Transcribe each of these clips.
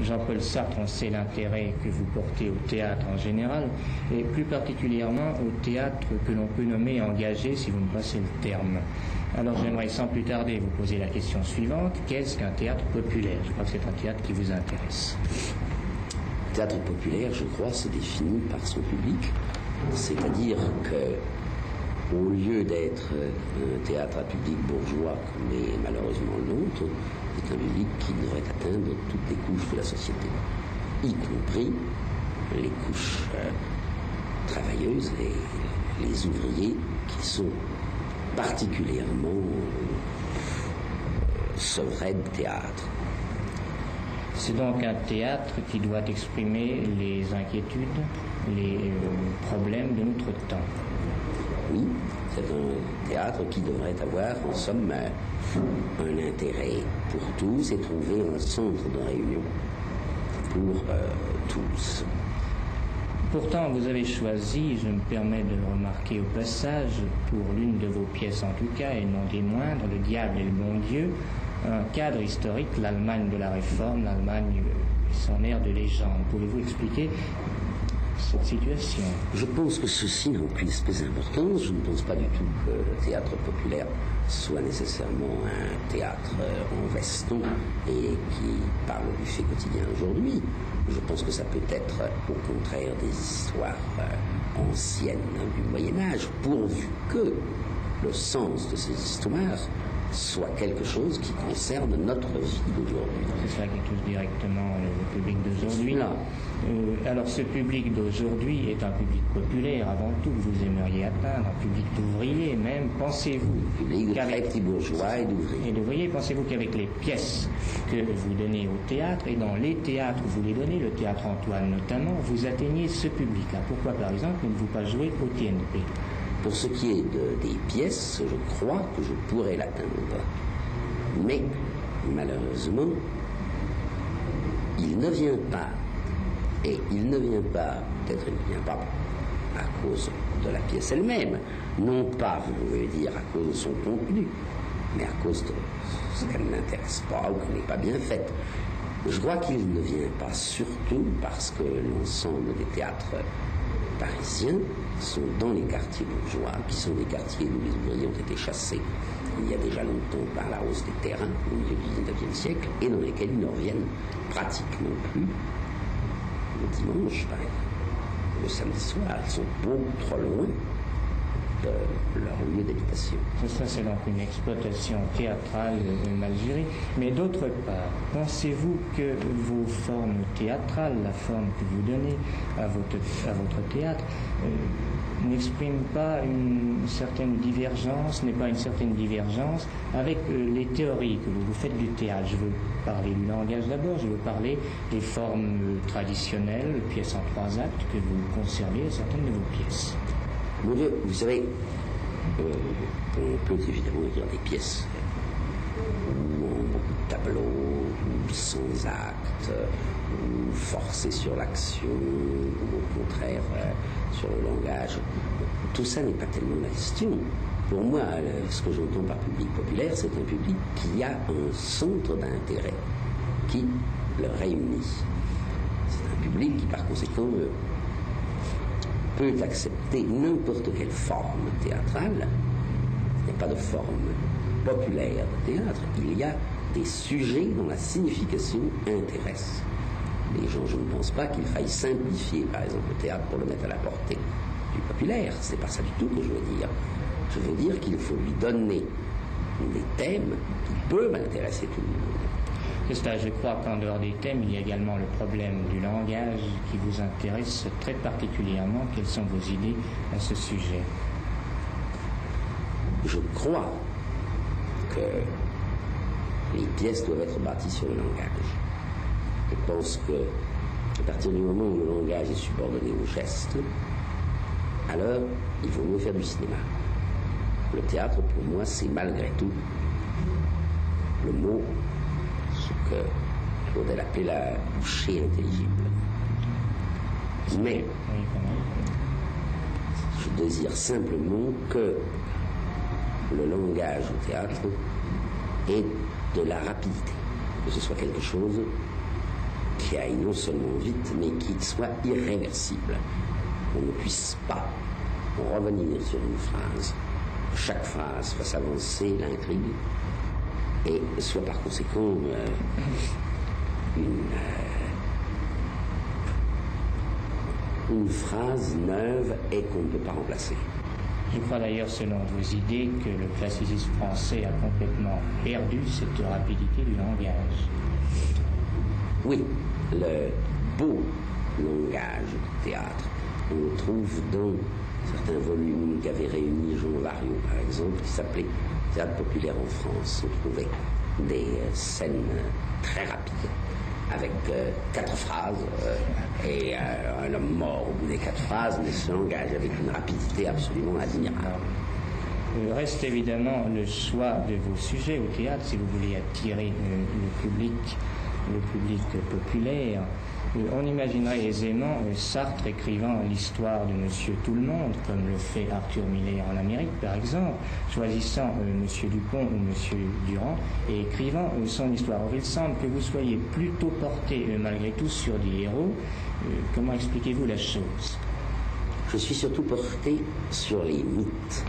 Jean-Paul Sartre, on sait l'intérêt que vous portez au théâtre en général, et plus particulièrement au théâtre que l'on peut nommer engagé, si vous me passez le terme. Alors j'aimerais sans plus tarder vous poser la question suivante. Qu'est-ce qu'un théâtre populaire? Je crois que c'est un théâtre qui vous intéresse. Le théâtre populaire, je crois, se définit par son public. C'est-à-dire que, au lieu d'être un théâtre à public bourgeois, comme est malheureusement le nôtre, c'est un public qui devrait atteindre toutes les couches de la société, y compris les couches travailleuses, les ouvriers qui sont particulièrement sevrés de théâtre. C'est donc un théâtre qui doit exprimer les inquiétudes, les problèmes de notre temps. Oui, c'est un théâtre qui devrait avoir, en somme, un intérêt pour tous et trouver un centre de réunion pour tous. Pourtant, vous avez choisi, je me permets de le remarquer au passage, pour l'une de vos pièces en tout cas, et non des moindres, Le diable et le bon Dieu, un cadre historique, l'Allemagne de la Réforme, l'Allemagne et son air de légende. Pouvez-vous expliquer cette situation? Je pense que ceci n'a aucune espèce d'importance. Je ne pense pas du tout que le théâtre populaire soit nécessairement un théâtre en veston et qui parle du fait quotidien aujourd'hui. Je pense que ça peut être au contraire des histoires anciennes du Moyen-Âge, pourvu que le sens de ces histoires soit quelque chose qui concerne notre vie d'aujourd'hui. C'est ça qui touche directement le public d'aujourd'hui. Alors ce public d'aujourd'hui est un public populaire avant tout que vous aimeriez atteindre, un public d'ouvriers même. Pensez-vous public de très petits bourgeois et d'ouvriers. Pensez-vous qu'avec les pièces que vous donnez au théâtre et dans les théâtres que vous les donnez, le théâtre Antoine notamment, vous atteignez ce public-là? Pourquoi par exemple ne vous pas jouer au TNP? Pour ce qui est des pièces, je crois que je pourrais l'atteindre. Mais, malheureusement, il ne vient pas. Et il ne vient pas, peut-être il ne vient pas à cause de la pièce elle-même, non pas, vous pouvez dire, à cause de son contenu, mais à cause de ce qu'elle n'intéresse pas ou qu'elle n'est pas bien faite. Je crois qu'il ne vient pas surtout parce que l'ensemble des théâtres parisiens sont dans les quartiers bourgeois, qui sont des quartiers où les ouvriers ont été chassés il y a déjà longtemps par la hausse des terrains au milieu du XIXe siècle, et dans lesquels ils ne reviennent pratiquement plus le dimanche, le samedi soir. Ils sont beaucoup trop loin de leur lieu d'habitation. Ça, c'est donc une exploitation théâtrale mal gérée. Mais d'autre part, pensez-vous que vos formes théâtrales, la forme que vous donnez à votre théâtre, n'exprime pas une certaine divergence, n'est pas une certaine divergence avec les théories que vous faites du théâtre? Je veux parler du langage d'abord, je veux parler des formes traditionnelles, pièces en 3 actes que vous conservez à certaines de vos pièces. Mon Dieu, vous savez, on peut évidemment écrire des pièces où on a beaucoup de tableaux, ou sans acte, ou forcé sur l'action, ou au contraire sur le langage. Tout ça n'est pas tellement la question. Pour moi, ce que j'entends par public populaire, c'est un public qui a un centre d'intérêt qui le réunit. C'est un public qui, par conséquent, peut accepter n'importe quelle forme théâtrale. Il n'y a pas de forme populaire de théâtre. Il y a des sujets dont la signification intéresse les gens. Je ne pense pas qu'il faille simplifier, par exemple, le théâtre pour le mettre à la portée du populaire. C'est pas ça du tout que je veux dire. Je veux dire qu'il faut lui donner des thèmes qui peuvent intéresser tout le monde. C'est ça, je crois qu'en dehors des thèmes, il y a également le problème du langage qui vous intéresse très particulièrement. Quelles sont vos idées à ce sujet? Je crois que les pièces doivent être bâties sur le langage. Je pense que à partir du moment où le langage est subordonné au geste, alors il vaut mieux faire du cinéma. Le théâtre, pour moi, c'est malgré tout le mot, ce que Claudel appelait la bouchée intelligible. Mais je désire simplement que le langage au théâtre ait de la rapidité, que ce soit quelque chose qui aille non seulement vite, mais qui soit irréversible. On ne puisse pas revenir sur une phrase. Chaque phrase fasse avancer l'intrigue et soit par conséquent une phrase neuve et qu'on ne peut pas remplacer. Je crois d'ailleurs, selon vos idées, que le classicisme français a complètement perdu cette rapidité du langage. Oui, le beau langage du théâtre, on le trouve dans certains volumes qu'avait réunis Jean Variot, par exemple, qui s'appelait Théâtre populaire en France. On trouvait des scènes très rapides, avec 4 phrases, et un homme mort au bout des 4 phrases, mais ce langage avec une rapidité absolument admirable. Reste évidemment le choix de vos sujets au théâtre, si vous voulez attirer le public populaire. On imaginerait aisément Sartre écrivant l'histoire de Monsieur Tout-le-Monde, comme le fait Arthur Miller en Amérique, par exemple, choisissant Monsieur Dupont ou Monsieur Durand et écrivant son histoire. Or, il semble que vous soyez plutôt porté, malgré tout, sur des héros. Comment expliquez-vous la chose? Je suis surtout porté sur les mythes,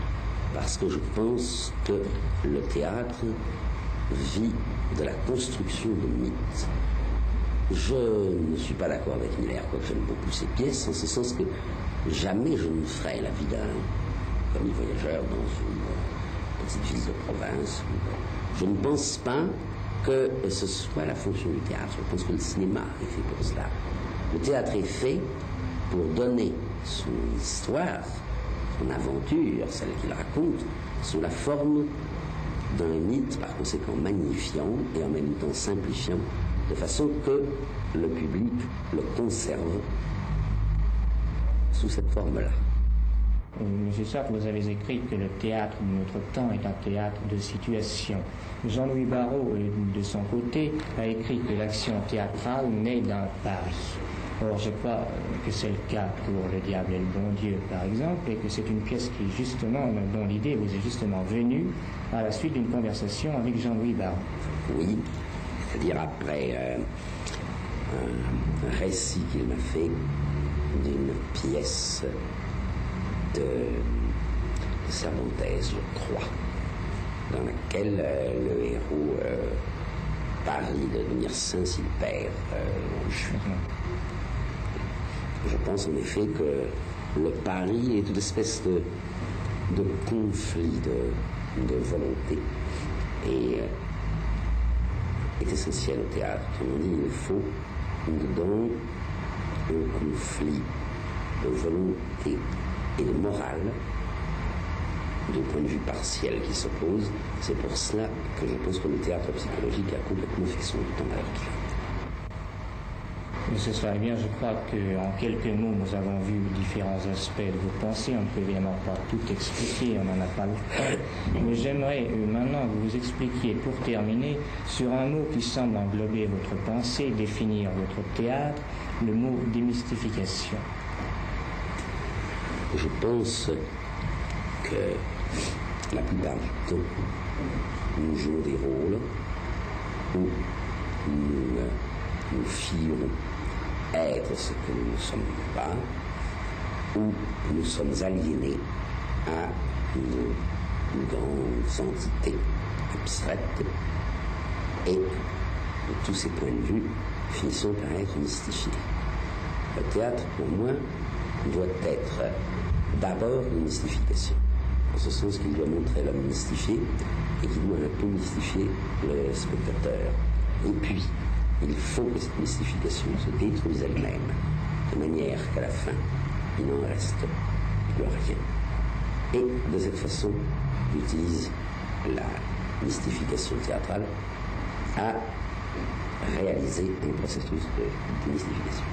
parce que je pense que le théâtre vit de la construction de mythes. Je ne suis pas d'accord avec Miller, quoique j'aime beaucoup ses pièces, en ce sens que jamais je ne ferai la vie d'un commis-voyageur dans une petite ville de province. Je ne pense pas que ce soit la fonction du théâtre. Je pense que le cinéma est fait pour cela. Le théâtre est fait pour donner son histoire, son aventure, celle qu'il raconte, sous la forme d'un mythe, par conséquent magnifiant et en même temps simplifiant, de façon que le public le conserve sous cette forme-là. Monsieur Sartre, vous avez écrit que le théâtre de notre temps est un théâtre de situation. Jean-Louis Barrault, de son côté, a écrit que l'action théâtrale naît d'un Paris. Or, je crois que c'est le cas pour Le Diable et le Bon Dieu, par exemple, et que c'est une pièce qui, justement, dont l'idée vous est justement venue à la suite d'une conversation avec Jean-Louis Barrault. Oui. C'est-à-dire après un récit qu'il m'a fait d'une pièce de Cervantes, je crois, dans laquelle le héros parie de devenir saint s'il perd Je pense en effet que le pari est une espèce de conflit de volonté et est essentiel au théâtre. On dit il faut dedans un conflit de volonté et de morale d'un point de vue partiel qui s'oppose. C'est pour cela que je pense que le théâtre psychologique a complètement fait son temps à l'heure qu'il a. Ce serait bien, je crois qu'en quelques mots, nous avons vu différents aspects de vos pensées. On ne peut évidemment pas tout expliquer, on n'en a pas le temps. Mais j'aimerais maintenant que vous expliquiez, pour terminer, sur un mot qui semble englober votre pensée, définir votre théâtre, le mot démystification. Je pense que la plupart du temps, nous jouons des rôles où nous fions être ce que nous ne sommes pas, où nous sommes aliénés à une grande entité abstraite, et de tous ces points de vue, finissons par être mystifiés. Le théâtre, pour moi, doit être d'abord une mystification, en ce sens qu'il doit montrer l'homme mystifié et qu'il doit un peu mystifier le spectateur. Et puis, il faut que cette mystification se détruise elle-même, de manière qu'à la fin, il n'en reste plus rien. Et de cette façon, j'utilise la mystification théâtrale à réaliser un processus de mystification.